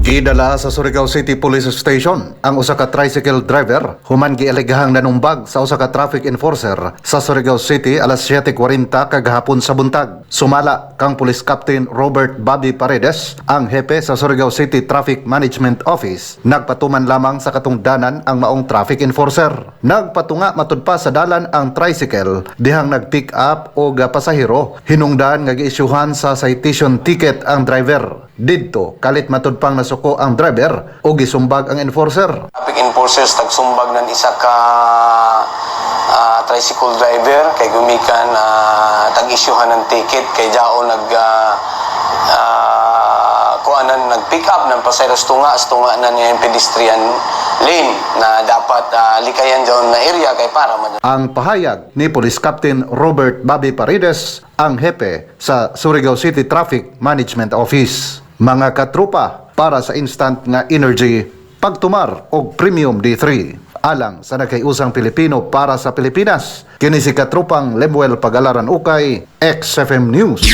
Gidala sa Surigao City Police Station ang usa ka tricycle driver human gialegahang nanumbag sa usa ka traffic enforcer sa Surigao City alas 7:40 kagahapon sa buntag. Sumala kang Police Captain Robert Bobby Paredes, ang hepe sa Surigao City Traffic Management Office. Nagpatuman lamang sa katungdanan ang maong traffic enforcer. Nagpatunga matud pa sa dalan ang tricycle dihang nag-pick up o pasahero. Hinungdan nga giisyuhan sa citation ticket ang driver. Didto kalit matud pang nasuko ang driver o gisumbag ang enforcer. Traffic enforcers tagsumbag ng isa ka tricycle driver kay gumikan tag-isyuhan ng ticket kay jao nag-pick up ng pasaheros tunga na niya yung pedestrian lane na dapat likayan dyan na area kay para Ang pahayag ni Police Captain Robert Bobby Paredes, ang hepe sa Surigao City Traffic Management Office. Mga katrupa, para sa instant nga energy, pagtumar og Premium D3 alang sa nagkayusang Pilipino para sa Pilipinas. Kini si katrupang Lemuel Pagalaran Ukay, XFM News.